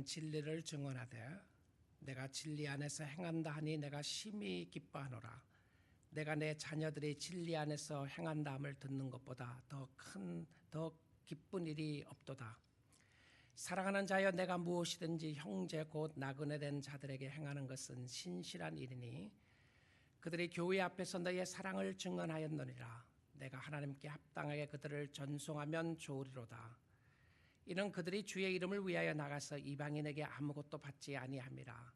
너는 진리를 증언하되 내가 진리 안에서 행한다 하니 내가 심히 기뻐하노라. 내가 내 자녀들이 진리 안에서 행한다함을 듣는 것보다 더 기쁜 일이 없도다. 사랑하는 자여, 내가 무엇이든지 형제 곧 나그네 된 자들에게 행하는 것은 신실한 일이니 그들이 교회 앞에서 너의 사랑을 증언하였느니라. 내가 하나님께 합당하게 그들을 전송하면 좋으리로다. 이는 그들이 주의 이름을 위하여 나가서 이방인에게 아무것도 받지 아니함이라.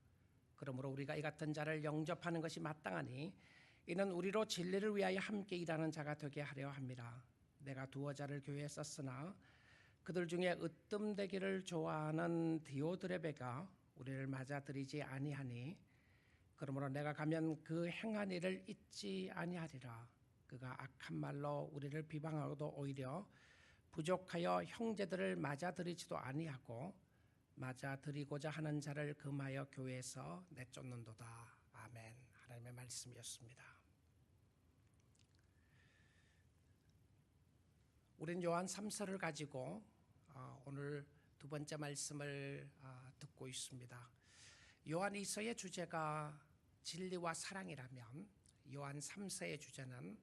그러므로 우리가 이 같은 자를 영접하는 것이 마땅하니 이는 우리로 진리를 위하여 함께 일하는 자가 되게 하려 함이라. 내가 두어 자를 교회에 썼으나 그들 중에 으뜸되기를 좋아하는 디오드레베가 우리를 맞아들이지 아니하니 그러므로 내가 가면 그 행한 일을 잊지 아니하리라. 그가 악한 말로 우리를 비방하고도 오히려 부족하여 형제들을 맞아들이지도 아니하고 맞아들이고자 하는 자를 금하여 교회에서 내쫓는도다. 아멘. 하나님의 말씀이었습니다. 우린 요한 3서를 가지고 오늘 두 번째 말씀을 듣고 있습니다. 요한 2서의 주제가 진리와 사랑이라면 요한 3서의 주제는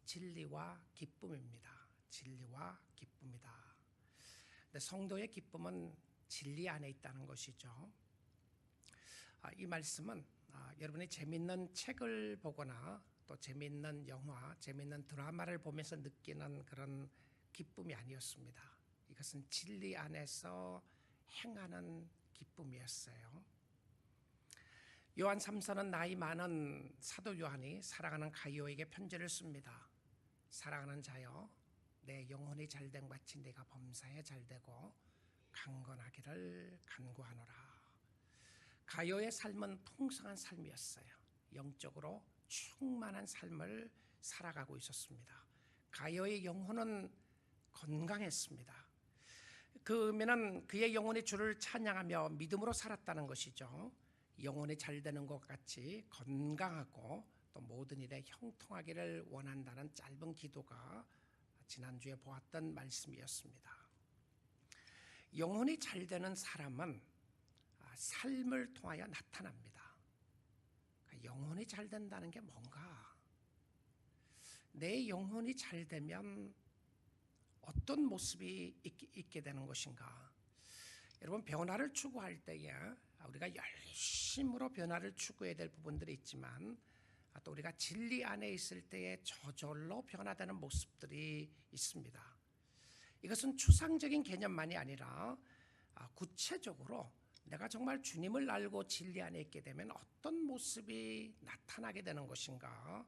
진리와 기쁨입니다. 진리와 기쁨이다. 근데 성도의 기쁨은 진리 안에 있다는 것이죠. 이 말씀은 여러분이 재밌는 책을 보거나 또 재밌는 영화, 재밌는 드라마를 보면서 느끼는 그런 기쁨이 아니었습니다. 이것은 진리 안에서 행하는 기쁨이었어요. 요한 3서는 나이 많은 사도 요한이 사랑하는 가이오에게 편지를 씁니다. 사랑하는 자여, 내 영혼이 잘된 같이 내가 범사에 잘되고 강건하기를 간구하노라. 가이오의 삶은 풍성한 삶이었어요. 영적으로 충만한 삶을 살아가고 있었습니다. 가이오의 영혼은 건강했습니다. 그러면 그의 영혼이 주를 찬양하며 믿음으로 살았다는 것이죠. 영혼이 잘 되는 것 같이 건강하고 또 모든 일에 형통하기를 원한다는 짧은 기도가 지난주에 보았던 말씀이었습니다. 영혼이 잘 되는 사람은 삶을 통하여 나타납니다. 영혼이 잘 된다는 게 뭔가? 내 영혼이 잘 되면 어떤 모습이 있게 되는 것인가? 여러분, 변화를 추구할 때에 우리가 열심으로 변화를 추구해야 될 부분들이 있지만 또 우리가 진리 안에 있을 때에 저절로 변화되는 모습들이 있습니다. 이것은 추상적인 개념만이 아니라 구체적으로 내가 정말 주님을 알고 진리 안에 있게 되면 어떤 모습이 나타나게 되는 것인가?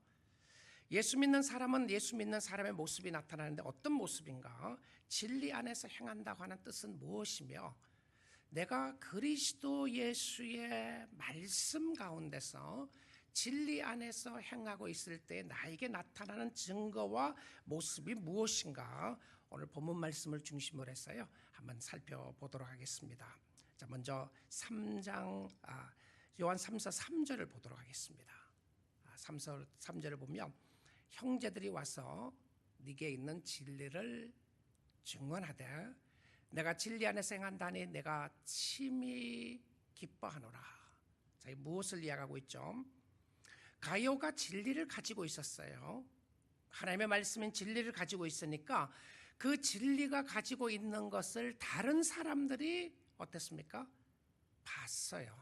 예수 믿는 사람은 예수 믿는 사람의 모습이 나타나는데 어떤 모습인가? 진리 안에서 행한다고 하는 뜻은 무엇이며 내가 그리스도 예수의 말씀 가운데서 진리 안에서 행하고 있을 때 나에게 나타나는 증거와 모습이 무엇인가? 오늘 본문 말씀을 중심으로 해서요 한번 살펴보도록 하겠습니다. 자, 먼저 3장 요한 3서 3절을 보도록 하겠습니다. 3절을 보면 형제들이 와서 네게 있는 진리를 증언하되 내가 진리 안에서 행한다니 내가 심히 기뻐하노라. 자, 무엇을 이야기하고 있죠? 가이오가 진리를 가지고 있었어요. 하나님의 말씀인 진리를 가지고 있으니까 그 진리가 가지고 있는 것을 다른 사람들이 어땠습니까? 봤어요.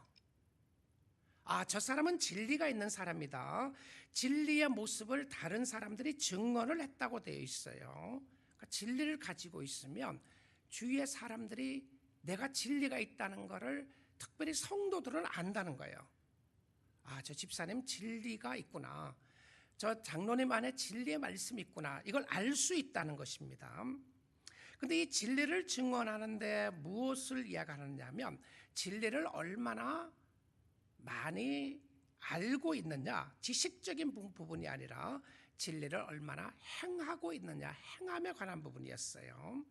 저 사람은 진리가 있는 사람이다. 진리의 모습을 다른 사람들이 증언을 했다고 되어 있어요. 그러니까 진리를 가지고 있으면 주위의 사람들이 내가 진리가 있다는 것을 특별히 성도들은 안다는 거예요. 저 집사님 진리가 있구나. 저 장로님 안에 진리의 말씀이 있구나. 이걸 알 수 있다는 것입니다. 근데 이 진리를 증언하는데 무엇을 이야기하느냐면 진리를 얼마나 많이 알고 있느냐, 지식적인 부분이 아니라 진리를 얼마나 행하고 있느냐, 행함에 관한 부분이었어요.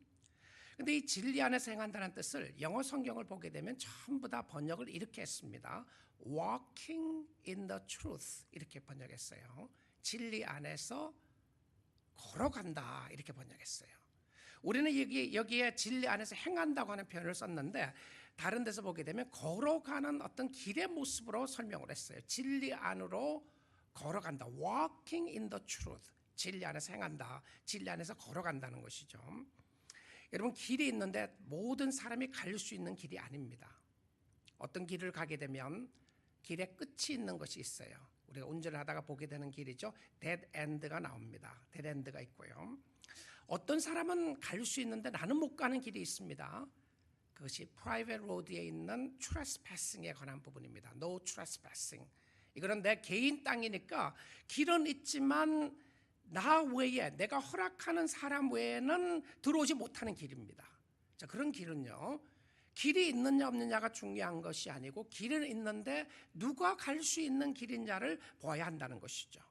근데 이 진리 안에서 행한다는 뜻을 영어 성경을 보게 되면 전부 다 번역을 이렇게 했습니다. Walking in the truth 이렇게 번역했어요. 진리 안에서 걸어간다 이렇게 번역했어요. 우리는 여기에 진리 안에서 행한다고 하는 표현을 썼는데 다른 데서 보게 되면 걸어가는 어떤 길의 모습으로 설명을 했어요. 진리 안으로 걸어간다. Walking in the truth. 진리 안에서 행한다. 진리 안에서 걸어간다는 것이죠. 여러분, 길이 있는데 모든 사람이 갈 수 있는 길이 아닙니다. 어떤 길을 가게 되면 길에 끝이 있는 것이 있어요. 우리가 운전을 하다가 보게 되는 길이죠. 데드 엔드가 나옵니다. 데드 엔드가 있고요. 어떤 사람은 갈 수 있는데 나는 못 가는 길이 있습니다. 그것이 프라이빗 로드에 있는 트레스패싱에 관한 부분입니다. No trespassing. 이거는 내 개인 땅이니까 길은 있지만 나 외에, 내가 허락하는 사람 외에는 들어오지 못하는 길입니다. 자, 그런 길은요, 길이 있느냐 없느냐가 중요한 것이 아니고 길은 있는데 누가 갈 수 있는 길인가를 보아야 한다는 것이죠.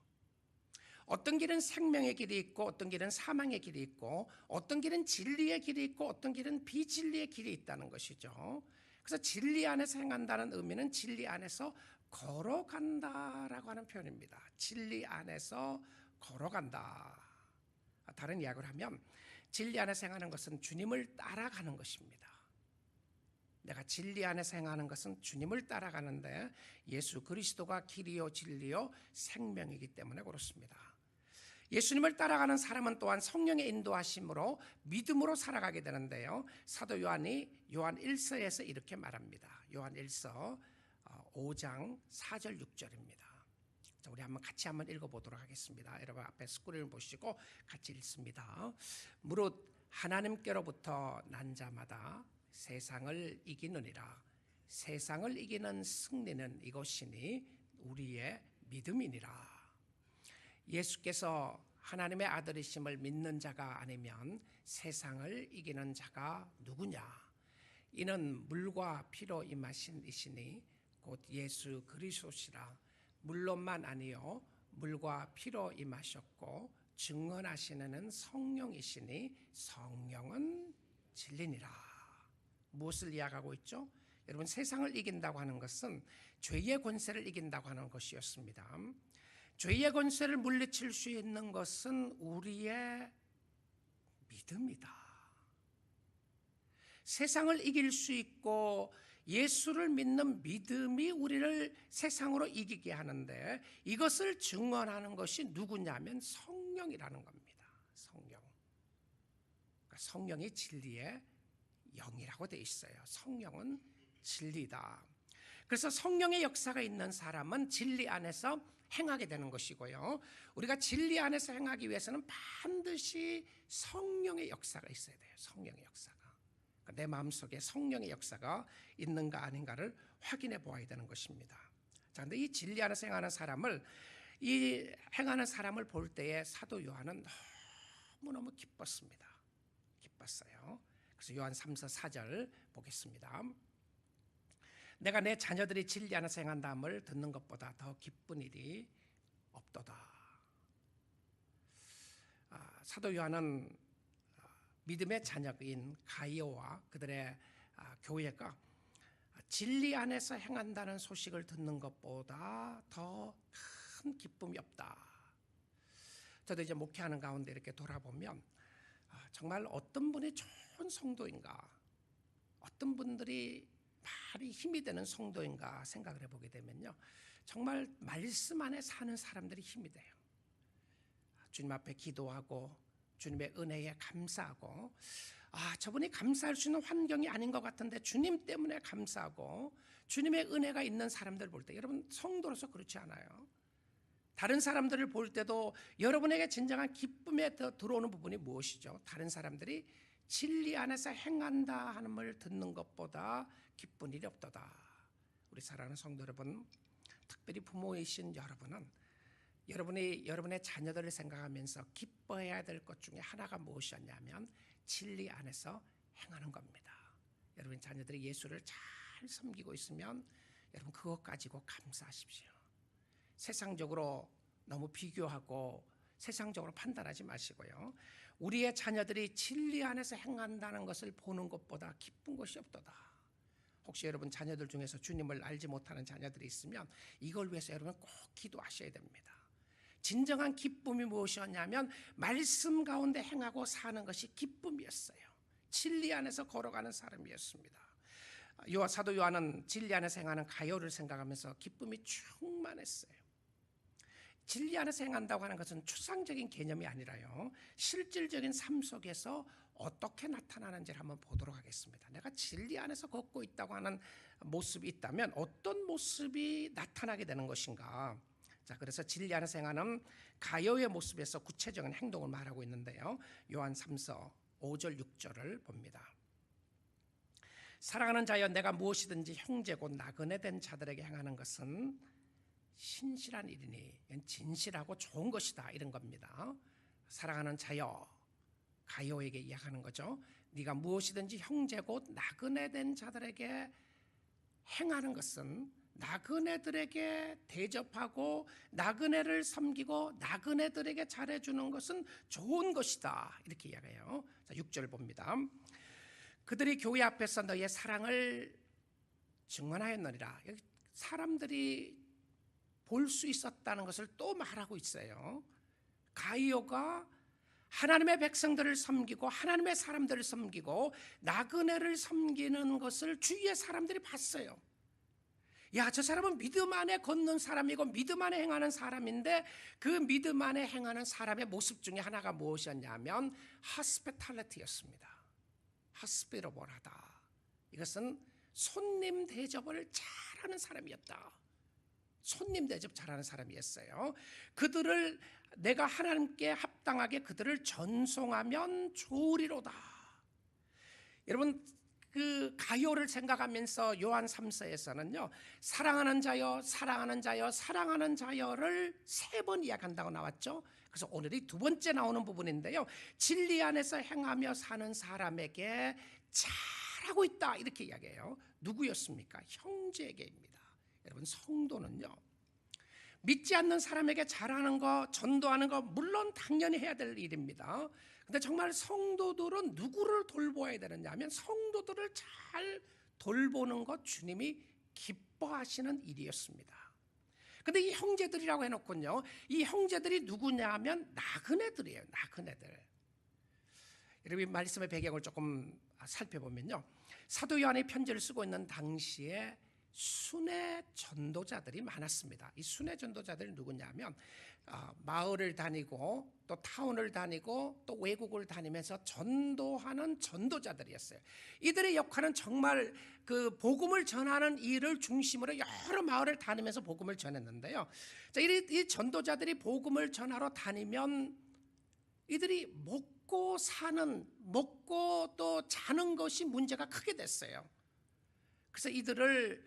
어떤 길은 생명의 길이 있고 어떤 길은 사망의 길이 있고 어떤 길은 진리의 길이 있고 어떤 길은 비진리의 길이 있다는 것이죠. 그래서 진리 안에서 행한다는 의미는 진리 안에서 걸어간다라고 하는 표현입니다. 진리 안에서 걸어간다. 다른 이야기를 하면 진리 안에서 행하는 것은 주님을 따라가는 것입니다. 내가 진리 안에서 행하는 것은 주님을 따라가는데 예수 그리스도가 길이요 진리요 생명이기 때문에 그렇습니다. 예수님을 따라가는 사람은 또한 성령의 인도하심으로 믿음으로 살아가게 되는데요. 사도 요한이 요한 1서에서 이렇게 말합니다. 요한 1서 5장 4절 6절입니다. 자, 우리 같이 한번 읽어보도록 하겠습니다. 여러분 앞에 스크린을 보시고 같이 읽습니다. 무릇 하나님께로부터 난 자마다 세상을 이기느니라. 세상을 이기는 승리는 이것이니 우리의 믿음이니라. 예수께서 하나님의 아들이심을 믿는 자가 아니면 세상을 이기는 자가 누구냐? 이는 물과 피로 임하신 이시니 곧 예수 그리스도시라. 물론만 아니요 물과 피로 임하셨고 증언하시는 성령이시니 성령은 진리니라. 무엇을 이야기하고 있죠? 여러분, 세상을 이긴다고 하는 것은 죄의 권세를 이긴다고 하는 것이었습니다. 죄의 권세를 물리칠 수 있는 것은 우리의 믿음이다. 세상을 이길 수 있고 예수를 믿는 믿음이 우리를 세상으로 이기게 하는데 이것을 증언하는 것이 누구냐면 성령이라는 겁니다. 성령. 그러니까 성령이 진리의 영이라고 되어 있어요. 성령은 진리다. 그래서 성령의 역사가 있는 사람은 진리 안에서 행하게 되는 것이고요. 우리가 진리 안에서 행하기 위해서는 반드시 성령의 역사가 있어야 돼요. 성령의 역사가. 내 마음속에 성령의 역사가 있는가 아닌가를 확인해 보아야 되는 것입니다. 자, 근데 이 진리 안에서 행하는 사람을 볼 때에 사도 요한은 너무너무 기뻤습니다. 기뻤어요. 그래서 요한 3서 4절 보겠습니다. 내가 내 자녀들이 진리 안에서 행한다함을 듣는 것보다 더 기쁜 일이 없도다. 사도 요한은 믿음의 자녀인 가이오와 그들의 교회가 진리 안에서 행한다는 소식을 듣는 것보다 더 큰 기쁨이 없다. 저도 이제 목회하는 가운데 이렇게 돌아보면 정말 어떤 분이 좋은 성도인가, 어떤 분들이 많이 힘이 되는 성도인가 생각을 해보게 되면요, 정말 말씀 안에 사는 사람들이 힘이 돼요. 주님 앞에 기도하고 주님의 은혜에 감사하고, 저분이 감사할 수 있는 환경이 아닌 것 같은데 주님 때문에 감사하고 주님의 은혜가 있는 사람들 볼 때, 여러분 성도로서 그렇지 않아요? 다른 사람들을 볼 때도 여러분에게 진정한 기쁨에 들어오는 부분이 무엇이죠? 다른 사람들이 진리 안에서 행한다 하는 말 듣는 것보다 기쁜 일이 없도다. 우리 사랑하는 성도 여러분, 특별히 부모이신 여러분은 여러분이 여러분의 자녀들을 생각하면서 기뻐해야 될 것 중에 하나가 무엇이었냐면 진리 안에서 행하는 겁니다. 여러분 자녀들이 예수를 잘 섬기고 있으면 여러분 그것 가지고 감사하십시오. 세상적으로 너무 비교하고 세상적으로 판단하지 마시고요. 우리의 자녀들이 진리 안에서 행한다는 것을 보는 것보다 기쁜 것이 없도다. 혹시 여러분 자녀들 중에서 주님을 알지 못하는 자녀들이 있으면 이걸 위해서 여러분 꼭 기도하셔야 됩니다. 진정한 기쁨이 무엇이었냐면 말씀 가운데 행하고 사는 것이 기쁨이었어요. 진리 안에서 걸어가는 사람이었습니다. 사도 요한은 진리 안에서 행하는 가요를 생각하면서 기쁨이 충만했어요. 진리 안에서 행한다고 하는 것은 추상적인 개념이 아니라요, 실질적인 삶 속에서 어떻게 나타나는지를 한번 보도록 하겠습니다. 내가 진리 안에서 걷고 있다고 하는 모습이 있다면 어떤 모습이 나타나게 되는 것인가. 자, 그래서 진리 안에서 행하는 가요의 모습에서 구체적인 행동을 말하고 있는데요, 요한 3서 5절 6절을 봅니다. 사랑하는 자여, 내가 무엇이든지 형제 곧 나그네 된 자들에게 행하는 것은 신실한 일이니, 진실하고 좋은 것이다, 이런 겁니다. 사랑하는 자여, 가요에게 이야기하는 거죠. 네가 무엇이든지 형제 곧 나그네 된 자들에게 행하는 것은, 나그네들에게 대접하고 나그네를 섬기고 나그네들에게 잘해주는 것은 좋은 것이다, 이렇게 이야기해요. 자, 6절 봅니다. 그들이 교회 앞에서 너의 사랑을 증언하였느니라. 여기 사람들이 볼 수 있었다는 것을 또 말하고 있어요. 가이오가 하나님의 백성들을 섬기고 하나님의 사람들을 섬기고 나그네를 섬기는 것을 주위의 사람들이 봤어요. 야, 저 사람은 믿음 안에 걷는 사람이고 믿음 안에 행하는 사람인데, 그 믿음 안에 행하는 사람의 모습 중에 하나가 무엇이었냐면 hospitality였습니다. hospitable하다. 이것은 손님 대접을 잘하는 사람이었다. 손님 대접 잘하는 사람이었어요. 그들을, 내가 하나님께 합당하게 그들을 전송하면 좋으리로다. 여러분, 그 가요를 생각하면서 요한 3서에서는요, 사랑하는 자여, 사랑하는 자여, 사랑하는 자여를 3번 이야기한다고 나왔죠. 그래서 오늘이 2번째 나오는 부분인데요, 진리 안에서 행하며 사는 사람에게 잘하고 있다, 이렇게 이야기해요. 누구였습니까? 형제에게입니다. 여러분, 성도는요, 믿지 않는 사람에게 잘하는 거, 전도하는 거 물론 당연히 해야 될 일입니다. 근데 정말 성도들은 누구를 돌보아야 되느냐 하면, 성도들을 잘 돌보는 것 주님이 기뻐하시는 일이었습니다. 근데 이 형제들이라고 해놓고요, 이 형제들이 누구냐 하면 나그네들이에요. 나그네들. 여러분, 말씀의 배경을 조금 살펴보면요, 사도 요한이 편지를 쓰고 있는 당시에 순회 전도자들이 많았습니다. 이 순회 전도자들이 누구냐면 마을을 다니고 또 타운을 다니고 또 외국을 다니면서 전도하는 전도자들이었어요. 이들의 역할은 정말 그 복음을 전하는 일을 중심으로 여러 마을을 다니면서 복음을 전했는데요. 자, 이 전도자들이 복음을 전하러 다니면 이들이 먹고 또 자는 것이 문제가 크게 됐어요. 그래서 이들을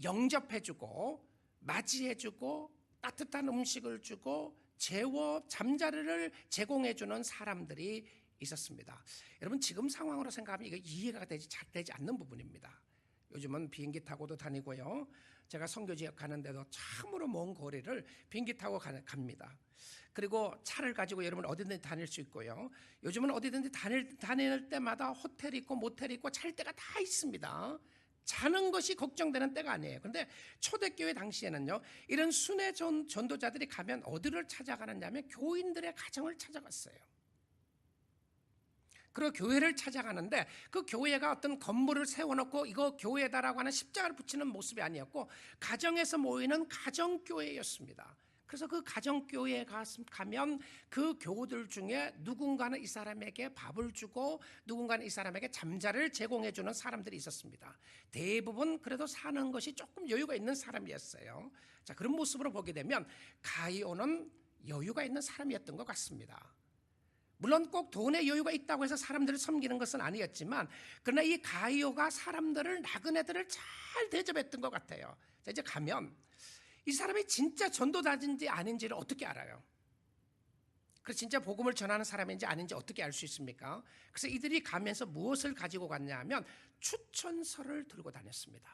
영접해주고 맞이해주고 따뜻한 음식을 주고 재워 잠자리를 제공해주는 사람들이 있었습니다. 여러분, 지금 상황으로 생각하면 이거 이해가 잘 되지 않는 부분입니다. 요즘은 비행기 타고도 다니고요, 제가 선교 지역 가는데도 참으로 먼 거리를 비행기 타고 갑니다. 그리고 차를 가지고 여러분 어디든지 다닐 수 있고요, 요즘은 어디든지 다닐 때마다 호텔이 있고 모텔이 있고 잘 데가 다 있습니다. 자는 것이 걱정되는 때가 아니에요. 그런데 초대교회 당시에는요, 이런 순회 전도자들이 가면 어디를 찾아가느냐면 교인들의 가정을 찾아갔어요. 그리고 교회를 찾아가는데, 그 교회가 어떤 건물을 세워놓고 이거 교회다라고 하는 십자가를 붙이는 모습이 아니었고, 가정에서 모이는 가정교회였습니다. 그래서 그 가정교회에 가면 그 교우들 중에 누군가는 이 사람에게 밥을 주고 누군가는 이 사람에게 잠자리를 제공해주는 사람들이 있었습니다. 대부분 그래도 사는 것이 조금 여유가 있는 사람이었어요. 자, 그런 모습으로 보게 되면 가이오는 여유가 있는 사람이었던 것 같습니다. 물론 꼭 돈에 여유가 있다고 해서 사람들을 섬기는 것은 아니었지만, 그러나 이 가이오가 나그네들을 잘 대접했던 것 같아요. 자, 이제 가면 이 사람이 진짜 전도자인지 아닌지를 어떻게 알아요? 그래서 진짜 복음을 전하는 사람인지 아닌지 어떻게 알 수 있습니까? 그래서 이들이 가면서 무엇을 가지고 갔냐 하면 추천서를 들고 다녔습니다.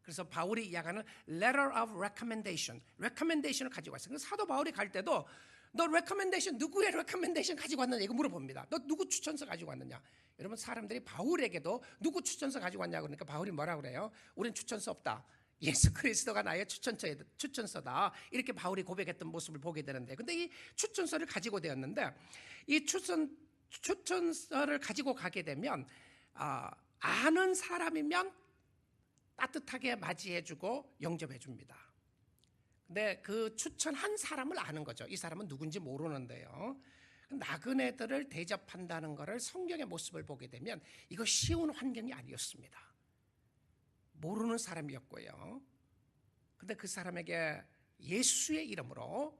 그래서 바울이 이야기하는 letter of recommendation을 가지고 왔어요. 사도 바울이 갈 때도 너 누구의 recommendation 가지고 왔느냐 이거 물어봅니다. 너 누구 추천서 가지고 왔느냐? 여러분, 사람들이 바울에게도 누구 추천서 가지고 왔냐고 그러니까 바울이 뭐라고 그래요? 우린 추천서 없다. 예수 그리스도가 나의 추천서다. 이렇게 바울이 고백했던 모습을 보게 되는데, 근데 이 추천서를 가지고 되었는데, 이 추천서를 가지고 가게 되면 아는 사람이면 따뜻하게 맞이해주고 영접해줍니다. 근데 그 추천한 사람을 아는 거죠. 이 사람은 누군지 모르는데요. 나그네들을 대접한다는 것을 성경의 모습을 보게 되면 이거 쉬운 환경이 아니었습니다. 모르는 사람이었고요. 근데 그 사람에게 예수의 이름으로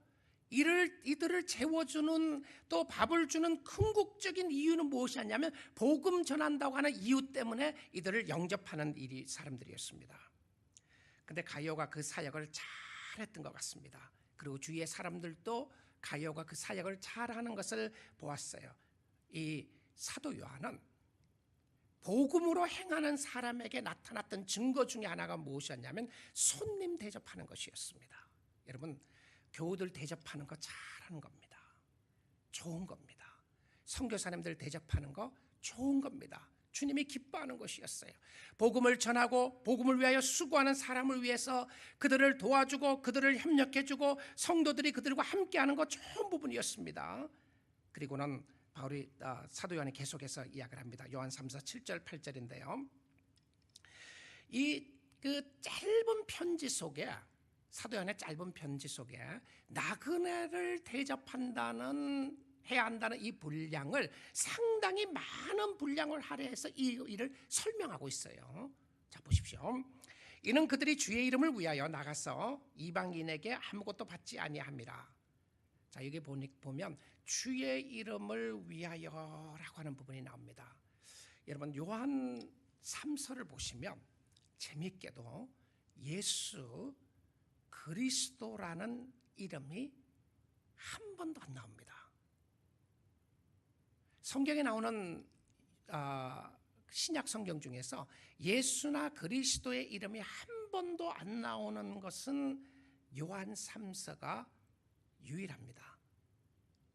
이들을 재워주는, 또 밥을 주는 궁극적인 이유는 무엇이었냐면 복음 전한다고 하는 이유 때문에 이들을 영접하는 사람들이었습니다. 근데 가룟가 그 사역을 잘했던 것 같습니다. 그리고 주위의 사람들도 가룟가 그 사역을 잘하는 것을 보았어요. 이 사도 요한은 복음으로 행하는 사람에게 나타났던 증거 중에 하나가 무엇이었냐면 손님 대접하는 것이었습니다. 여러분, 교우들 대접하는 거 잘하는 겁니다. 좋은 겁니다. 선교사님들 대접하는 거 좋은 겁니다. 주님이 기뻐하는 것이었어요. 복음을 전하고 복음을 위하여 수고하는 사람을 위해서 그들을 도와주고 그들을 협력해주고 성도들이 그들과 함께하는 거 좋은 부분이었습니다. 그리고는 바울이 사도 요한이 계속해서 이야기를 합니다. 요한 3서 7절 8절인데요. 이 그 짧은 편지 속에, 사도 요한의 짧은 편지 속에 나그네를 해야 한다는 이 분량을 상당히 많은 분량을 할애해서 이 일을 설명하고 있어요. 자, 보십시오. 이는 그들이 주의 이름을 위하여 나가서 이방인에게 아무것도 받지 아니함이라. 자, 여기 보면 주의 이름을 위하여라고 하는 부분이 나옵니다. 여러분, 요한 3서를 보시면 재미있게도 예수 그리스도라는 이름이 한 번도 안 나옵니다. 성경에 나오는 신약 성경 중에서 예수나 그리스도의 이름이 한 번도 안 나오는 것은 요한 3서가 유일합니다.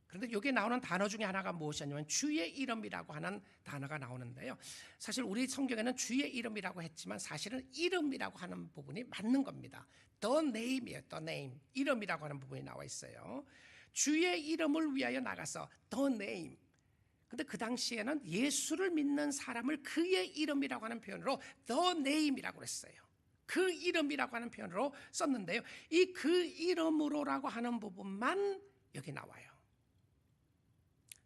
그런데 여기에 나오는 단어 중에 하나가 무엇이냐면 주의 이름이라고 하는 단어가 나오는데요. 사실 우리 성경에는 주의 이름이라고 했지만 사실은 이름이라고 하는 부분이 맞는 겁니다. The name이에요. The name. 이름이라고 하는 부분이 나와 있어요. 주의 이름을 위하여 나가서 The name. 근데 그 당시에는 예수를 믿는 사람을 그의 이름이라고 하는 표현으로 The name이라고 했어요. 그 이름이라고 하는 표현으로 썼는데요. 이 그 이름으로라고 하는 부분만 여기 나와요.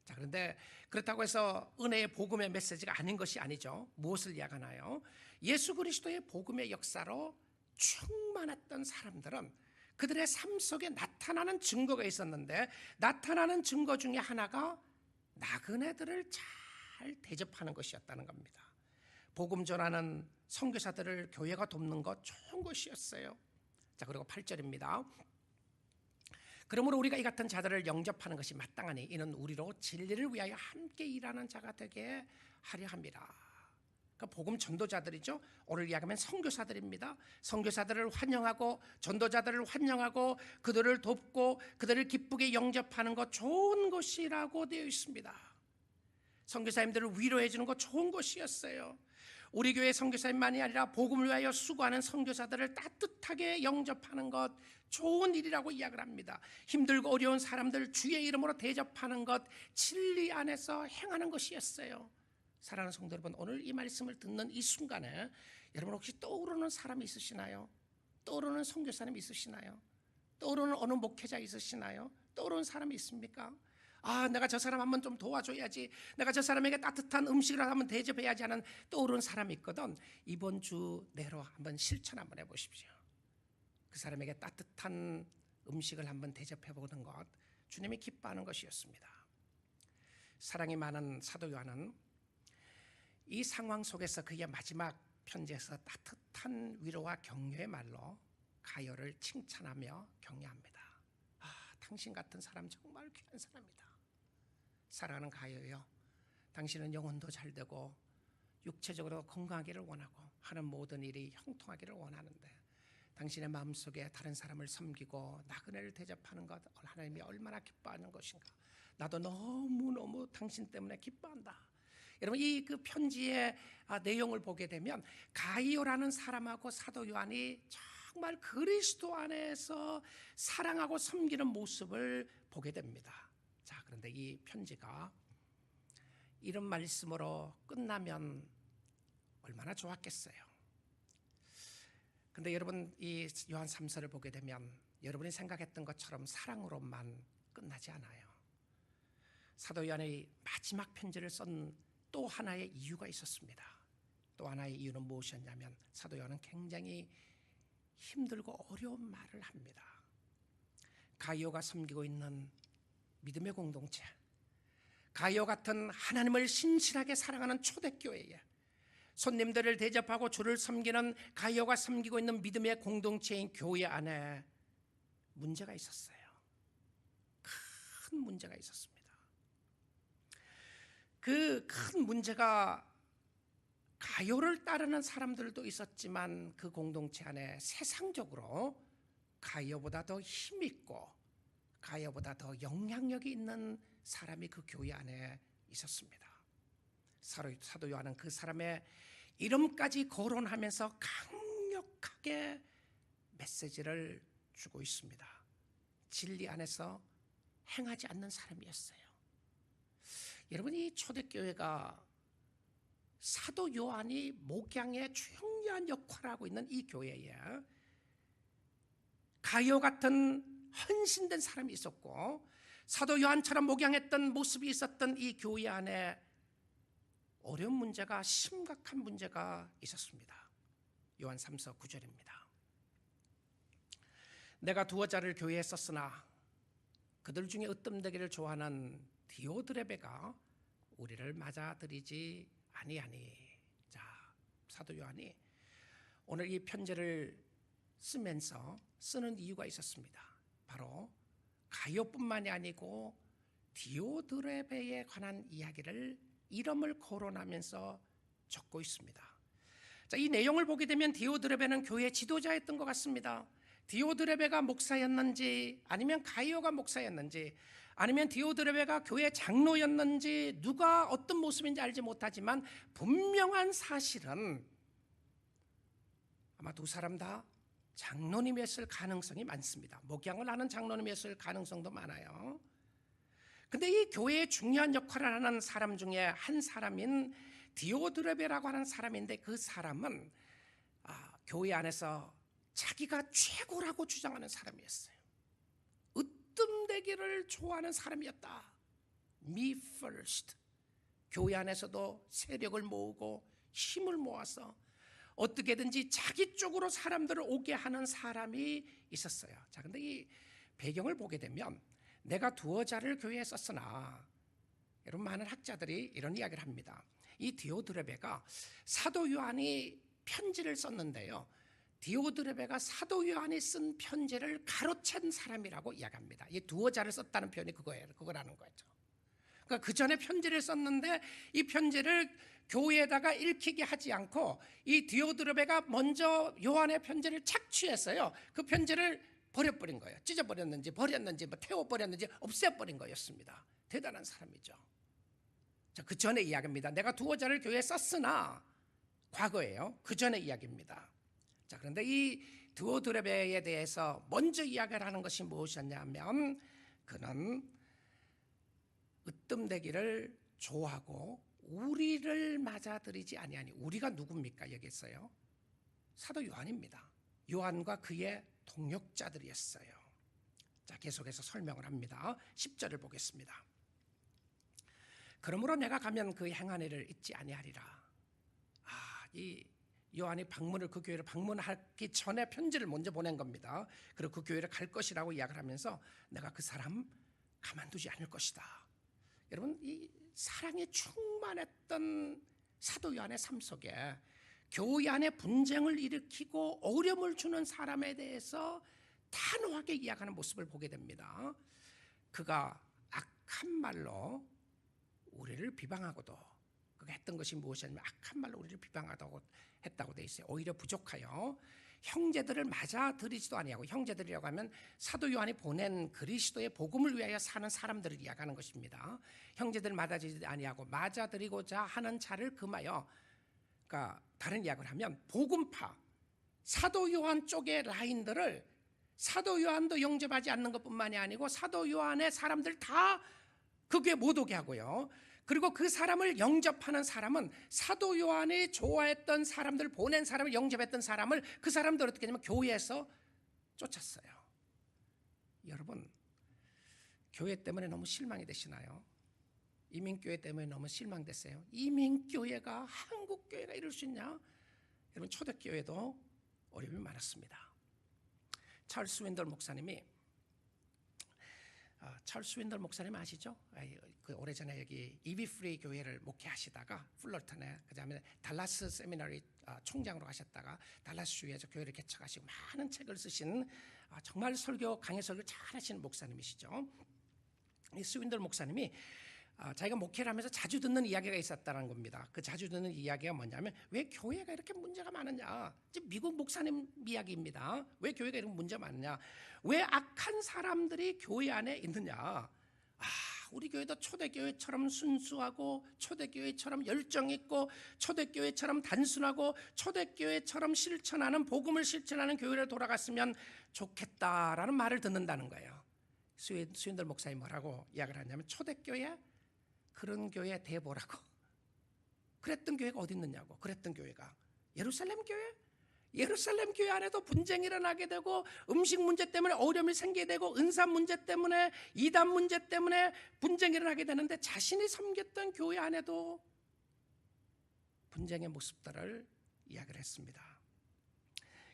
자, 그런데 그렇다고 해서 은혜의 복음의 메시지가 아닌 것이 아니죠. 무엇을 이야기하나요? 예수 그리스도의 복음의 역사로 충만했던 사람들은 그들의 삶 속에 나타나는 증거가 있었는데, 나타나는 증거 중에 하나가 나그네들을 잘 대접하는 것이었다는 겁니다. 복음 전하는 선교사들을 교회가 돕는 것 좋은 것이었어요. 자, 그리고 8절입니다. 그러므로 우리가 이 같은 자들을 영접하는 것이 마땅하니 이는 우리로 진리를 위하여 함께 일하는 자가 되게 하려 함이라. 그러니까 복음 전도자들이죠. 오늘 이야기하면 선교사들입니다. 선교사들을 환영하고 전도자들을 환영하고 그들을 돕고 그들을 기쁘게 영접하는 것 좋은 것이라고 되어 있습니다. 선교사님들을 위로해 주는 것 좋은 것이었어요. 우리 교회 선교사님만이 아니라 복음을 위하여 수고하는 선교사들을 따뜻하게 영접하는 것 좋은 일이라고 이야기를 합니다. 힘들고 어려운 사람들 주의 이름으로 대접하는 것 진리 안에서 행하는 것이었어요. 사랑하는 성도 여러분, 오늘 이 말씀을 듣는 이 순간에 여러분 혹시 떠오르는 사람이 있으시나요? 떠오르는 선교사님 있으시나요? 떠오르는 어느 목회자 있으시나요? 떠오르는 사람이 있습니까? 내가 저 사람 한번 좀 도와줘야지, 내가 저 사람에게 따뜻한 음식을 한번 대접해야지 하는 떠오르는 사람이 있거든. 이번 주 내로 한번 실천 한번 해보십시오. 그 사람에게 따뜻한 음식을 한번 대접해보는 것 주님이 기뻐하는 것이었습니다. 사랑이 많은 사도 요한은 이 상황 속에서 그의 마지막 편지에서 따뜻한 위로와 격려의 말로 가룟을 칭찬하며 격려합니다. 당신 같은 사람 정말 귀한 사람이다. 사랑하는 가룟이여, 당신은 영혼도 잘 되고 육체적으로 건강하기를 원하고 하는 모든 일이 형통하기를 원하는데 당신의 마음속에 다른 사람을 섬기고 나그네를 대접하는 것 하나님이 얼마나 기뻐하는 것인가. 나도 너무너무 당신 때문에 기뻐한다. 여러분, 이 그 편지의 내용을 보게 되면 가룟이라는 사람하고 사도 요한이 정말 그리스도 안에서 사랑하고 섬기는 모습을 보게 됩니다. 자, 그런데 이 편지가 이런 말씀으로 끝나면 얼마나 좋았겠어요. 근데 여러분, 이 요한 3서를 보게 되면 여러분이 생각했던 것처럼 사랑으로만 끝나지 않아요. 사도 요한의 마지막 편지를 쓴 또 하나의 이유가 있었습니다. 또 하나의 이유는 무엇이었냐면 사도 요한은 굉장히 힘들고 어려운 말을 합니다. 가이오가 섬기고 있는 믿음의 공동체, 가이오 같은 하나님을 신실하게 사랑하는 초대교회에 손님들을 대접하고 주를 섬기는 가이오가 섬기고 있는 믿음의 공동체인 교회 안에 문제가 있었어요. 큰 문제가 있었습니다. 그 큰 문제가 가이오를 따르는 사람들도 있었지만 그 공동체 안에 세상적으로 가이오보다 더 힘있고 가이오보다 더 영향력이 있는 사람이 그 교회 안에 있었습니다. 사도 요한은 그 사람의 이름까지 거론하면서 강력하게 메시지를 주고 있습니다. 진리 안에서 행하지 않는 사람이었어요. 여러분, 이 초대교회가 사도 요한이 목양에 중요한 역할을 하고 있는 이 교회에 가이오 같은 헌신된 사람이 있었고 사도 요한처럼 목양했던 모습이 있었던 이 교회 안에 어려운 문제가, 심각한 문제가 있었습니다. 요한 3서 9절입니다. 내가 두어 자를 교회에 썼으나 그들 중에 으뜸되기를 좋아하는 디오드레베가 우리를 맞아들이지 아니하니. 자, 사도 요한이 오늘 이 편지를 쓰면서 쓰는 이유가 있었습니다. 바로 가이오뿐만이 아니고 디오드레베에 관한 이야기를 이름을 거론하면서 적고 있습니다. 자, 이 내용을 보게 되면 디오드레베는 교회 지도자였던 것 같습니다. 디오드레베가 목사였는지 아니면 가이오가 목사였는지 아니면 디오드레베가 교회 장로였는지 누가 어떤 모습인지 알지 못하지만 분명한 사실은 아마 두 사람 다 장로님이었을 가능성이 많습니다. 목양을 하는 장로님이었을 가능성도 많아요. 근데 이 교회의 중요한 역할을 하는 사람 중에 한 사람인 디오드레베라고 하는 사람인데 그 사람은 교회 안에서 자기가 최고라고 주장하는 사람이었어요. 으뜸되기를 좋아하는 사람이었다. Me first. 교회 안에서도 세력을 모으고 힘을 모아서 어떻게든지 자기 쪽으로 사람들을 오게 하는 사람이 있었어요. 자, 근데 이 배경을 보게 되면 내가 두어 자를 교회에 썼으나, 여러분, 많은 학자들이 이런 이야기를 합니다. 이 디오드레베가 사도 요한이 편지를 썼는데요, 디오드레베가 사도 요한이 쓴 편지를 가로챈 사람이라고 이야기합니다. 이 두어 자를 썼다는 표현이 그거라는 거죠. 그러니까 그 전에 편지를 썼는데 이 편지를 교회에다가 읽히게 하지 않고 이 디오드레베가 먼저 요한의 편지를 착취했어요. 그 편지를 버려버린 거예요. 찢어버렸는지 버렸는지 태워버렸는지 없애버린 거였습니다. 대단한 사람이죠. 자, 그 전의 이야기입니다. 내가 두어 자를 교회에 썼으나, 과거예요. 그 전의 이야기입니다. 자, 그런데 이 디오드레베에 대해서 먼저 이야기를 하는 것이 무엇이었냐면 그는 으뜸되기를 좋아하고 우리를 맞아들이지 아니하니. 우리가 누굽니까? 여기서요, 사도 요한입니다. 요한과 그의 동역자들이었어요. 자, 계속해서 설명을 합니다. 10절을 보겠습니다. 그러므로 내가 가면 그 행한 일을 잊지 아니하리라. 이 요한이 그 교회를 방문하기 전에 편지를 먼저 보낸 겁니다. 그리고 그 교회를 갈 것이라고 이야기를 하면서 내가 그 사람 가만두지 않을 것이다. 여러분, 이 사랑이 충만했던 사도 요한의 삶 속에 교회 안에 분쟁을 일으키고 어려움을 주는 사람에 대해서 단호하게 이야기하는 모습을 보게 됩니다. 그가 악한 말로 우리를 비방하고도, 그가 했던 것이 무엇이냐면 악한 말로 우리를 비방하다고 했다고 돼 있어요. 오히려 부족하여 형제들을 맞아들이지도 아니하고, 형제들이라고 하면 사도 요한이 보낸 그리스도의 복음을 위하여 사는 사람들을 이야기하는 것입니다. 형제들을 맞아들이지 아니하고 맞아들이고자 하는 자를 금하여, 그러니까 다른 이야기를 하면 복음파 사도 요한 쪽의 라인들을 사도 요한도 영접하지 않는 것뿐만이 아니고 사도 요한의 사람들 다 그게 못 오게 하고요, 그리고 그 사람을 영접하는 사람은 사도 요한이 좋아했던 사람들, 보낸 사람을 영접했던 사람을 그 사람들 어떻게 하냐면 교회에서 쫓았어요. 여러분, 교회 때문에 너무 실망이 되시나요? 이민교회 때문에 너무 실망됐어요. 이민교회가, 한국교회가 이럴 수 있냐? 여러분, 초대교회도 어려움이 많았습니다. 찰스 윈들 목사님이, 찰스 윈들 목사님 아시죠? 그 오래전에 여기 이비 프리 교회를 목회하시다가 풀러턴에, 그 다음에 달라스 세미나리 총장으로 가셨다가 달라스 주에서 교회를 개척하시고 많은 책을 쓰신 정말 강해 설교 잘하시는 목사님이시죠. 이 스윈들 목사님이 자기가 목회를 하면서 자주 듣는 이야기가 있었다는 겁니다. 그 자주 듣는 이야기가 뭐냐면, 왜 교회가 이렇게 문제가 많으냐. 미국 목사님 이야기입니다. 왜 교회가 이렇게 문제가 많으냐, 왜 악한 사람들이 교회 안에 있느냐. 우리 교회도 초대교회처럼 순수하고, 초대교회처럼 열정 있고, 초대교회처럼 단순하고, 초대교회처럼 실천하는, 복음을 실천하는 교회를 돌아갔으면 좋겠다라는 말을 듣는다는 거예요. 스윈들 목사님 뭐라고 이야기를 하냐면, 초대교회 그런 교회 대보라고. 그랬던 교회가 어디 있느냐고. 그랬던 교회가 예루살렘 교회? 예루살렘 교회 안에도 분쟁이 일어나게 되고, 음식 문제 때문에 어려움이 생기게 되고, 은사 문제 때문에, 이단 문제 때문에 분쟁이 일어나게 되는데, 자신이 섬겼던 교회 안에도 분쟁의 모습들을 이야기를 했습니다.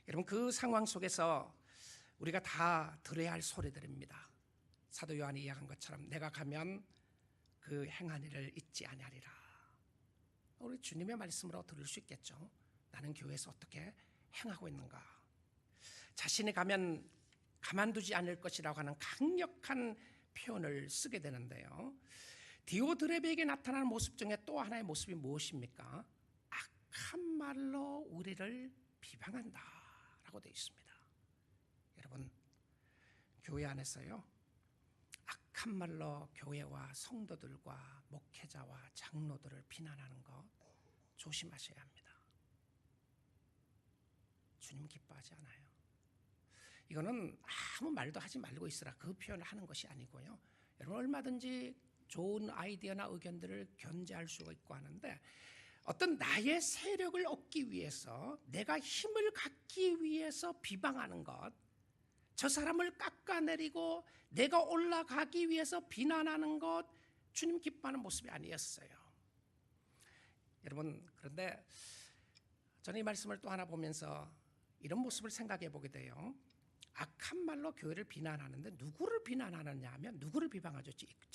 여러분, 그 상황 속에서 우리가 다 들어야 할 소리들입니다. 사도 요한이 이야기한 것처럼, 내가 가면 그 행한 일을 잊지 아니하리라. 우리 주님의 말씀으로 들을 수 있겠죠. 나는 교회에서 어떻게 행하고 있는가. 자신이 가면 가만두지 않을 것이라고 하는 강력한 표현을 쓰게 되는데요. 디오드레베에게 나타나는 모습 중에 또 하나의 모습이 무엇입니까? 악한 말로 우리를 비방한다 라고 되어 있습니다. 여러분, 교회 안에서요, 악한 말로 교회와 성도들과 목회자와 장로들을 비난하는 것 조심하셔야 합니다. 주님 기뻐하지 않아요. 이거는 아무 말도 하지 말고 있으라, 그 표현을 하는 것이 아니고요. 여러분, 얼마든지 좋은 아이디어나 의견들을 견제할 수가 있고 하는데, 어떤 나의 세력을 얻기 위해서, 내가 힘을 갖기 위해서 비방하는 것, 저 사람을 깎아내리고 내가 올라가기 위해서 비난하는 것, 주님 기뻐하는 모습이 아니었어요. 여러분, 그런데 저는 이 말씀을 또 하나 보면서 이런 모습을 생각해 보게 돼요. 악한 말로 교회를 비난하는데 누구를 비난하느냐 하면, 누구를 비방하죠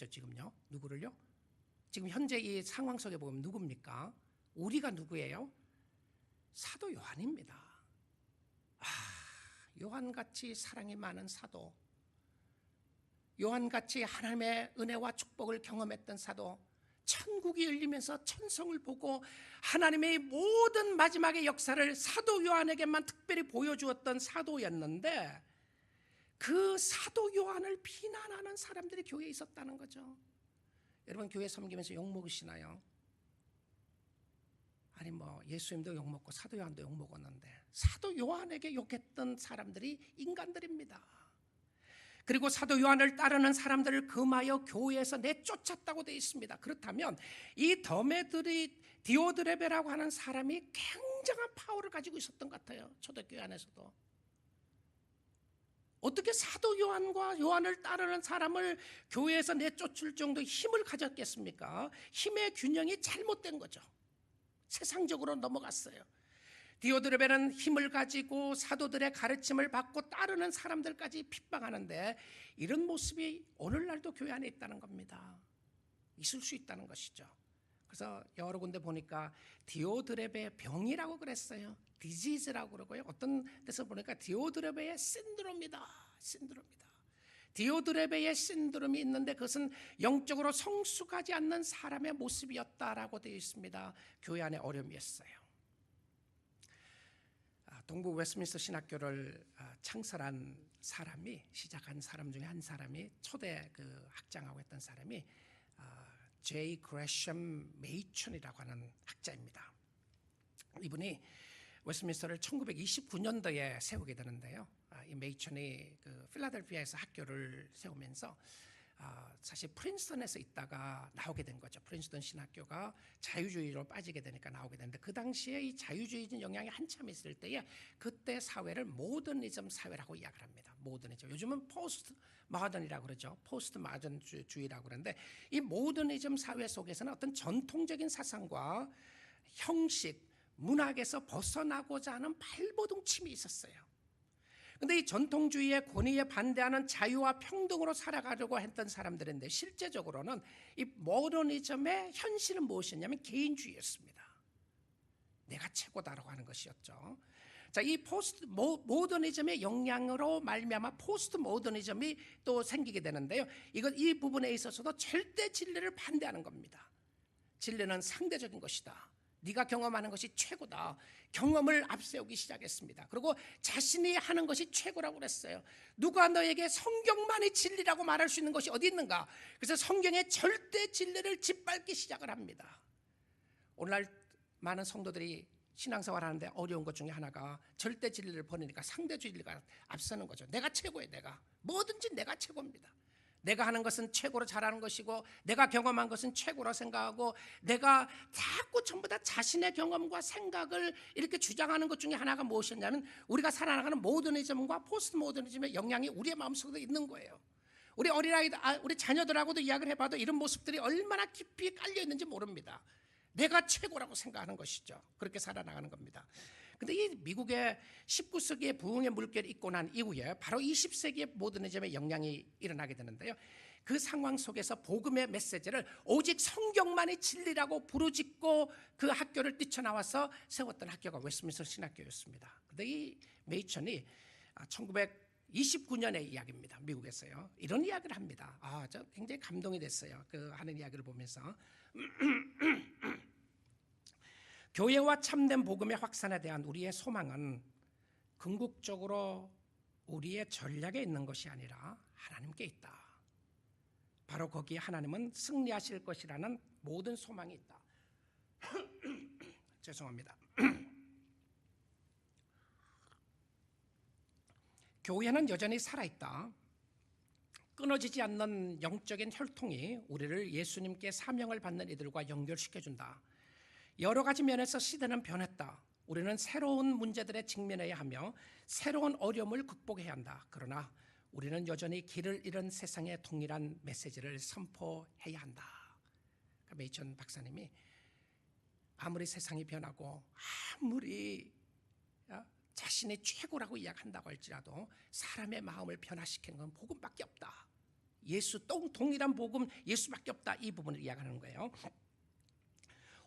지금요? 누구를요? 지금 현재 이 상황 속에 보면 누굽니까? 우리가 누구예요? 사도 요한입니다. 요한같이 사랑이 많은 사도, 요한같이 하나님의 은혜와 축복을 경험했던 사도, 천국이 열리면서 천성을 보고 하나님의 모든 마지막의 역사를 사도 요한에게만 특별히 보여주었던 사도였는데, 그 사도 요한을 비난하는 사람들이 교회에 있었다는 거죠. 여러분, 교회 섬기면서 욕먹으시나요? 아니, 예수님도 욕먹고 사도 요한도 욕먹었는데, 사도 요한에게 욕했던 사람들이 인간들입니다. 그리고 사도 요한을 따르는 사람들을 금하여 교회에서 내쫓았다고 되어 있습니다. 그렇다면 이 디오드레베라고 하는 사람이 굉장한 파워를 가지고 있었던 것 같아요. 초대교회 안에서도. 어떻게 사도 요한과 요한을 따르는 사람을 교회에서 내쫓을 정도의 힘을 가졌겠습니까? 힘의 균형이 잘못된 거죠. 세상적으로 넘어갔어요. 디오드레베는 힘을 가지고 사도들의 가르침을 받고 따르는 사람들까지 핍박하는데, 이런 모습이 오늘날도 교회 안에 있다는 겁니다. 있을 수 있다는 것이죠. 그래서 여러 군데 보니까 디오드레베의 병이라고 그랬어요. 디지즈라고 그러고요. 어떤 데서 보니까 디오드레베의 신드롬이다. 디오드레베의 신드롬이 있는데, 그것은 영적으로 성숙하지 않는 사람의 모습이었다라고 되어 있습니다. 교회 안에 어려움이었어요. 동부 웨스트민스터 신학교를 창설한 사람이, 시작한 사람 중에 한 사람이, 초대 그 학장하고 했던 사람이 제이 그레셈 메이천이라고 하는 학자입니다. 이분이 웨스트민스터를 1929년도에 세우게 되는데요. 이 메이천이 그 필라델피아에서 학교를 세우면서 사실 프린스턴에서 있다가 나오게 된 거죠. 프린스턴 신학교가 자유주의로 빠지게 되니까 나오게 되는데, 그 당시에 이 자유주의적 영향이 한참 있을 때에 그때 사회를 모더니즘 사회라고 이야기를 합니다. 모더니즘. 요즘은 포스트 모던이라고 그러죠. 포스트 모던주의라고 그러는데, 이 모더니즘 사회 속에서는 어떤 전통적인 사상과 형식, 문학에서 벗어나고자 하는 발버둥침이 있었어요. 그런데 이 전통주의의 권위에 반대하는 자유와 평등으로 살아가려고 했던 사람들인데, 실제적으로는 이 모더니즘의 현실은 무엇이었냐면 개인주의였습니다. 내가 최고다라고 하는 것이었죠. 자, 이 포스트 모더니즘의 영향으로 말미암아 포스트 모더니즘이 또 생기게 되는데요. 이 부분에 있어서도 절대 진리를 반대하는 겁니다. 진리는 상대적인 것이다. 네가 경험하는 것이 최고다. 경험을 앞세우기 시작했습니다. 그리고 자신이 하는 것이 최고라고 그랬어요. 누가 너에게 성경만이 진리라고 말할 수 있는 것이 어디 있는가? 그래서 성경의 절대 진리를 짓밟기 시작을 합니다. 오늘날 많은 성도들이 신앙생활 하는데 어려운 것 중에 하나가 절대 진리를 버리니까 상대 진리가 앞서는 거죠. 내가 최고예요. 내가 뭐든지 내가 최고입니다. 내가 하는 것은 최고로 잘하는 것이고, 내가 경험한 것은 최고로 생각하고, 내가 자꾸 전부 다 자신의 경험과 생각을 이렇게 주장하는 것 중에 하나가 무엇이냐면, 우리가 살아나가는 모더니즘과 포스트 모더니즘의 영향이 우리의 마음속에 있는 거예요. 우리 어린아이들, 우리 자녀들하고도 이야기를 해봐도 이런 모습들이 얼마나 깊이 깔려 있는지 모릅니다. 내가 최고라고 생각하는 것이죠. 그렇게 살아나가는 겁니다. 근데 이 미국의 19세기의 부흥의 물결이 있고 난 이후에 바로 20세기의 모더니즘의 영향이 일어나게 되는데요. 그 상황 속에서 복음의 메시지를 오직 성경만이 진리라고 부르짖고 그 학교를 뛰쳐나와서 세웠던 학교가 웨스트민스터 신학교였습니다. 근데 이 메이천이 1929년의 이야기입니다. 미국에서요. 이런 이야기를 합니다. 저 굉장히 감동이 됐어요. 그 하는 이야기를 보면서. 교회와 참된 복음의 확산에 대한 우리의 소망은 궁극적으로 우리의 전략에 있는 것이 아니라 하나님께 있다. 바로 거기에 하나님은 승리하실 것이라는 모든 소망이 있다. 죄송합니다. 교회는 여전히 살아있다. 끊어지지 않는 영적인 혈통이 우리를 예수님께 사명을 받는 이들과 연결시켜준다. 여러 가지 면에서 시대는 변했다. 우리는 새로운 문제들에 직면해야 하며 새로운 어려움을 극복해야 한다. 그러나 우리는 여전히 길을 잃은 세상에 동일한 메시지를 선포해야 한다. 메이천 박사님이 아무리 세상이 변하고 아무리 자신이 최고라고 이야기한다고 할지라도 사람의 마음을 변화시키는 건 복음밖에 없다. 동일한 복음 예수밖에 없다. 이 부분을 이야기하는 거예요.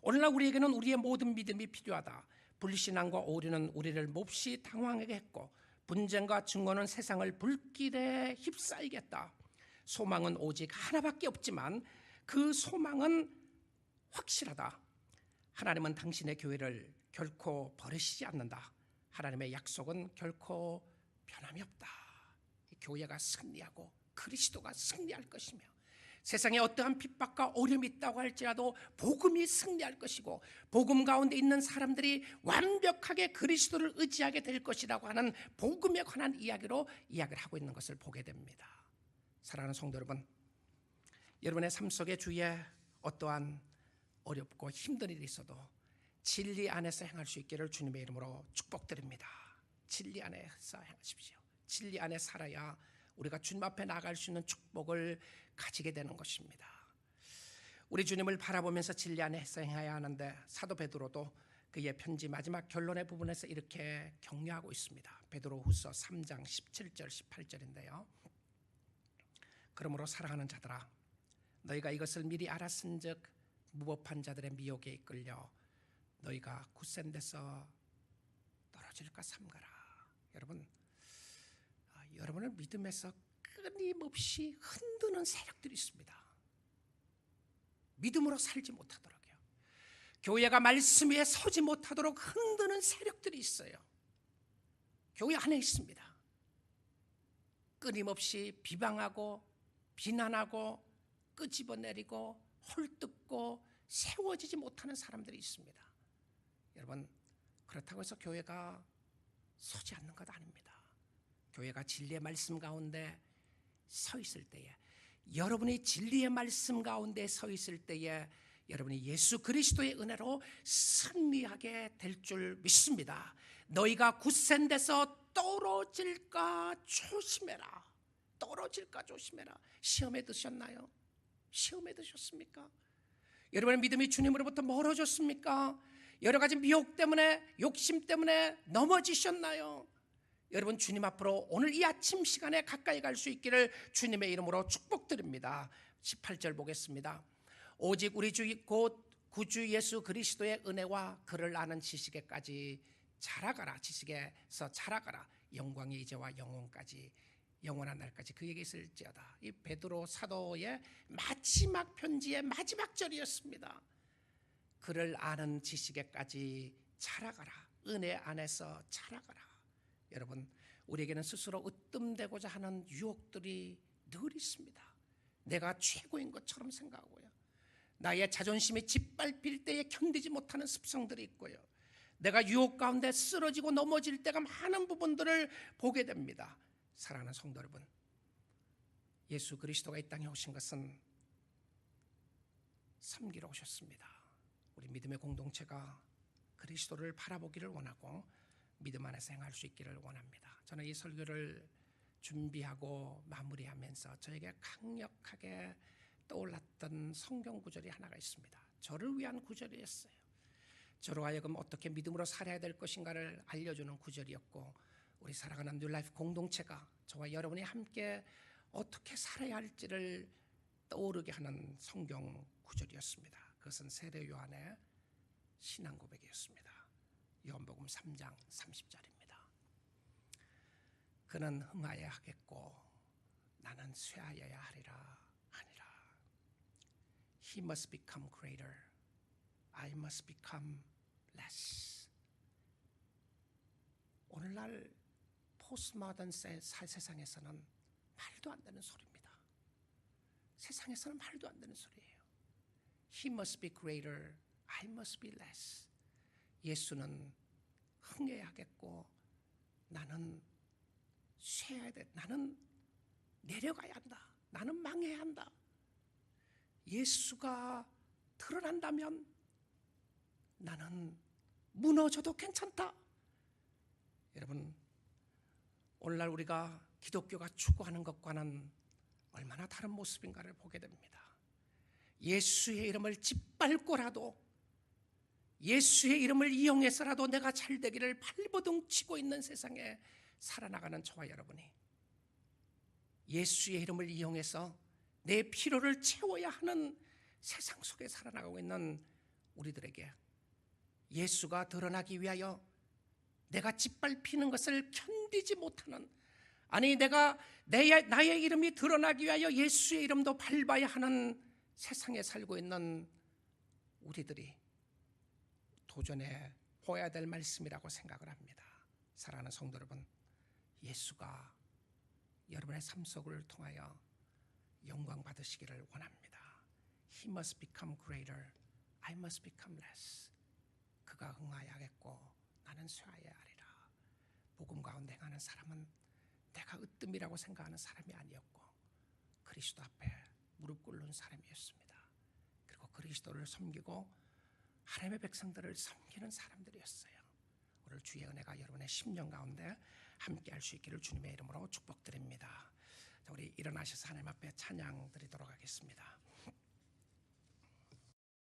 오늘날 우리에게는 우리의 모든 믿음이 필요하다. 불신앙과 오류는 우리를 몹시 당황하게 했고, 분쟁과 증오는 세상을 불길에 휩싸이겠다. 소망은 오직 하나밖에 없지만 그 소망은 확실하다. 하나님은 당신의 교회를 결코 버리시지 않는다. 하나님의 약속은 결코 변함이 없다. 교회가 승리하고 그리스도가 승리할 것이며, 세상에 어떠한 핍박과 어려움이 있다고 할지라도 복음이 승리할 것이고, 복음 가운데 있는 사람들이 완벽하게 그리스도를 의지하게 될 것이라고 하는 복음에 관한 이야기로 이야기를 하고 있는 것을 보게 됩니다. 사랑하는 성도 여러분, 여러분의 삶 속에 주위에 어떠한 어렵고 힘든 일이 있어도 진리 안에서 행할 수 있기를 주님의 이름으로 축복드립니다. 진리 안에서 행하십시오. 진리 안에 살아야 우리가 주님 앞에 나갈 수 있는 축복을 가지게 되는 것입니다. 우리 주님을 바라보면서 진리 안에서 행해야 하는데, 사도 베드로도 그의 편지 마지막 결론의 부분에서 이렇게 격려하고 있습니다. 베드로후서 3장 17절 18절인데요. 그러므로 사랑하는 자들아, 너희가 이것을 미리 알았은즉 무법한 자들의 미혹에 이끌려 너희가 굳센 데서 떨어질까 삼가라. 여러분을 믿음에서 끊임없이 흔드는 세력들이 있습니다. 믿음으로 살지 못하도록요. 교회가 말씀 위에 서지 못하도록 흔드는 세력들이 있어요. 교회 안에 있습니다. 끊임없이 비방하고 비난하고 끄집어내리고 헐뜯고 세워지지 못하는 사람들이 있습니다. 여러분, 그렇다고 해서 교회가 서지 않는 것 아닙니다. 교회가 진리의 말씀 가운데 서 있을 때에 여러분이 진리의 말씀 가운데 서 있을 때에 여러분이 예수 그리스도의 은혜로 승리하게 될 줄 믿습니다. 너희가 굳센 데서 떨어질까 조심해라. 떨어질까 조심해라. 시험에 드셨나요? 시험에 드셨습니까? 여러분의 믿음이 주님으로부터 멀어졌습니까? 여러 가지 미혹 때문에, 욕심 때문에 넘어지셨나요? 여러분, 주님 앞으로 오늘 이 아침 시간에 가까이 갈 수 있기를 주님의 이름으로 축복드립니다. 18절 보겠습니다. 오직 우리 주 곧 구주 예수 그리스도의 은혜와 그를 아는 지식에까지 자라가라. 지식에서 자라가라. 영광의 이제와 영원까지, 영원한 날까지 그에게 있을지어다. 이 베드로 사도의 마지막 편지의 마지막 절이었습니다. 그를 아는 지식에까지 자라가라. 은혜 안에서 자라가라. 여러분, 우리에게는 스스로 으뜸되고자 하는 유혹들이 늘 있습니다. 내가 최고인 것처럼 생각하고요. 나의 자존심이 짓밟힐 때에 견디지 못하는 습성들이 있고요. 내가 유혹 가운데 쓰러지고 넘어질 때가 많은 부분들을 보게 됩니다. 사랑하는 성도 여러분, 예수 그리스도가 이 땅에 오신 것은 섬기러 오셨습니다. 우리 믿음의 공동체가 그리스도를 바라보기를 원하고 믿음 안에서 행할 수 있기를 원합니다. 저는 이 설교를 준비하고 마무리하면서 저에게 강력하게 떠올랐던 성경 구절이 하나가 있습니다. 저를 위한 구절이었어요. 저로 하여금 어떻게 믿음으로 살아야 될 것인가를 알려주는 구절이었고, 우리 살아가는 뉴라이프 공동체가 저와 여러분이 함께 어떻게 살아야 할지를 떠오르게 하는 성경 구절이었습니다. 그것은 세례 요한의 신앙 고백이었습니다. 요한복음 3장 30절입니다. 그는 흥하여야 하겠고 나는 쇠하여야 하리라 하니라. He must become greater. I must become less. 오늘날 포스트모던 세상에서는 말도 안 되는 소리입니다. 세상에서는 말도 안 되는 소리예요. He must be greater. I must be less. 예수는 흥해야 하겠고 나는 쇠해야 돼. 나는 내려가야 한다. 나는 망해야 한다. 예수가 드러난다면 나는 무너져도 괜찮다. 여러분, 오늘날 우리가 기독교가 추구하는 것과는 얼마나 다른 모습인가를 보게 됩니다. 예수의 이름을 짓밟고라도, 예수의 이름을 이용해서라도 내가 잘 되기를 발버둥 치고 있는 세상에 살아나가는 저와 여러분이 예수의 이름을 이용해서 내 필요를 채워야 하는 세상 속에 살아나가고 있는 우리들에게 예수가 드러나기 위하여 내가 짓밟히는 것을 견디지 못하는, 아니 나의 이름이 드러나기 위하여 예수의 이름도 밟아야 하는 세상에 살고 있는 우리들이 도전해 보아야 될 말씀이라고 생각을 합니다. 사랑하는 성도 여러분, 예수가 여러분의 삶 속을 통하여 영광 받으시기를 원합니다. He must become greater. I must become less. 그가 흥하여야겠고 나는 쇠하여야 하리라. 복음 가운데 행하는 사람은 내가 으뜸이라고 생각하는 사람이 아니었고 그리스도 앞에 무릎 꿇는 사람이었습니다. 그리고 그리스도를 섬기고 하나님의 백성들을 섬기는 사람들이었어요. 오늘 주의 은혜가 여러분의 심령 가운데 함께 할 수 있기를 주님의 이름으로 축복드립니다. 자, 우리 일어나셔서 하나님 앞에 찬양 드리도록 하겠습니다.